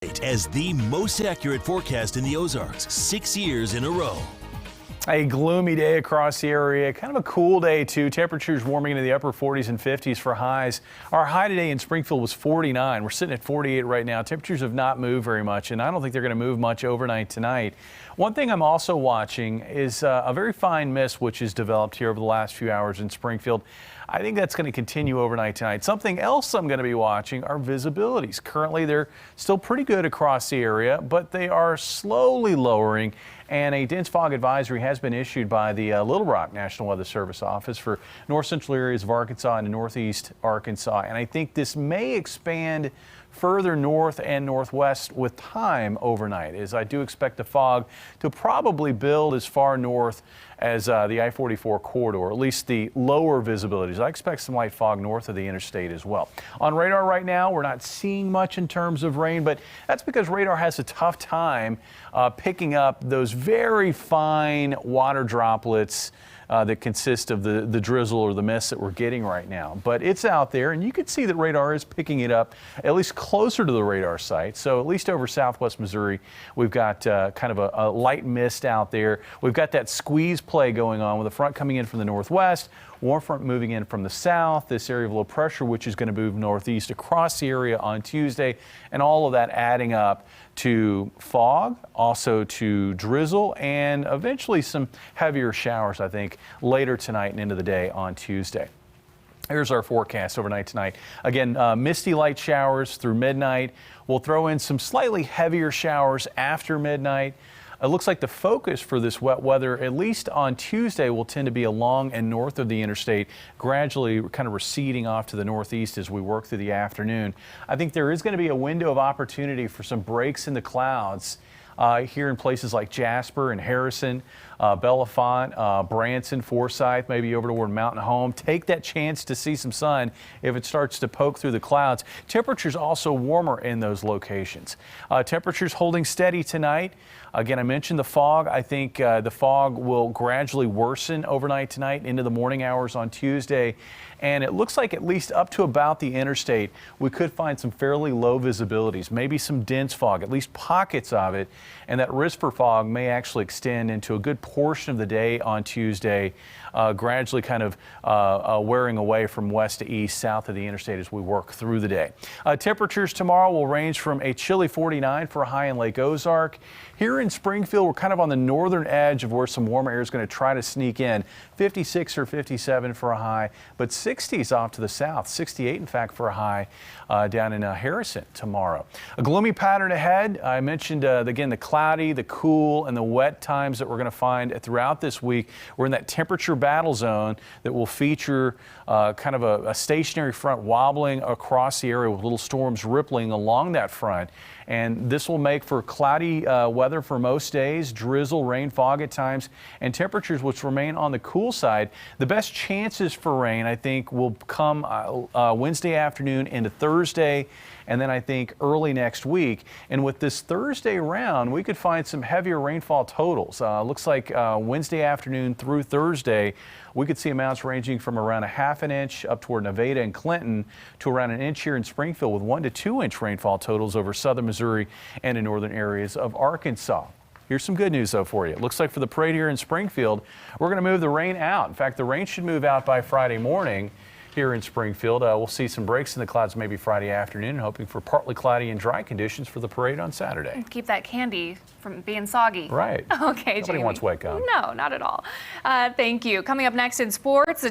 as the most accurate forecast in the Ozarks 6 years in a row. A gloomy day across the area, kind of a cool day too. Temperatures warming into the upper 40s and 50s for highs. Our high today in Springfield was 49. We're sitting at 48 right now. Temperatures have not moved very much, and I don't think they're going to move much overnight tonight. One thing I'm also watching is a very fine mist which has developed here over the last few hours in Springfield. I think that's going to continue overnight tonight. Something else I'm going to be watching are visibilities. Currently, they're still pretty good across the area, but they are slowly lowering, and a dense fog advisory has been issued by the Little Rock National Weather Service office for north central areas of Arkansas and northeast Arkansas. And I think this may expand further north and northwest with time overnight, as I do expect the fog to probably build as far north as the I-44 corridor, at least the lower visibilities. I expect some light fog north of the interstate as well. On radar right now, we're not seeing much in terms of rain, but that's because radar has a tough time picking up those very fine water droplets that consist of the drizzle or the mist that we're getting right now. But it's out there, and you can see that radar is picking it up at least closer to the radar site. So at least over southwest Missouri, we've got kind of a light mist out there. We've got that squeeze play going on with the front coming in from the northwest, warm front moving in from the south, this area of low pressure which is going to move northeast across the area on Tuesday, and all of that adding up to fog, also to drizzle, and eventually some heavier showers, I think, later tonight and into the day on Tuesday. Here's our forecast overnight tonight. Again, misty light showers through midnight. We'll throw in some slightly heavier showers after midnight. It looks like the focus for this wet weather, at least on Tuesday, will tend to be along and north of the interstate, gradually kind of receding off to the northeast as we work through the afternoon. I think there is going to be a window of opportunity for some breaks in the clouds here in places like Jasper and Harrison, Bellefonte, Branson, Forsyth, maybe over toward Mountain Home. Take that chance to see some sun if it starts to poke through the clouds. Temperatures also warmer in those locations. Temperatures holding steady tonight. Again, I mentioned the fog. I think the fog will gradually worsen overnight tonight into the morning hours on Tuesday. And it looks like at least up to about the interstate, we could find some fairly low visibilities, maybe some dense fog, at least pockets of it. And that risk for fog may actually extend into a good portion of the day on Tuesday, gradually kind of wearing away from west to east, south of the interstate as we work through the day. Temperatures tomorrow will range from a chilly 49 for a high in Lake Ozark. Here in Springfield, we're kind of on the northern edge of where some warmer air is going to try to sneak in. 56 or 57 for a high, but 60s off to the south. 68, in fact, for a high down in Harrison tomorrow. A gloomy pattern ahead. I mentioned, again, the cloudy, the cool, and the wet times that we're going to find throughout this week. We're in that temperature battle zone that will feature kind of a stationary front wobbling across the area with little storms rippling along that front. And this will make for cloudy weather for most days, drizzle, rain, fog at times, and temperatures which remain on the cool side. The best chances for rain, I think, will come Wednesday afternoon into Thursday, and then I think early next week. And with this Thursday round, we could find some heavier rainfall totals. Looks like Wednesday afternoon through Thursday, we could see amounts ranging from around a ½ inch up toward Nevada and Clinton to around an inch here in Springfield, with 1 to 2 inch rainfall totals over southern Missouri and in northern areas of Arkansas. Here's some good news, though, for you. It looks like for the parade here in Springfield, we're going to move the rain out. In fact, the rain should move out by Friday morning here in Springfield. We'll see some breaks in the clouds maybe Friday afternoon, hoping for partly cloudy and dry conditions for the parade on Saturday. Keep that candy from being soggy. Right. Okay, Nobody wants wet gum. No, not at all. Thank you. Coming up next in sports.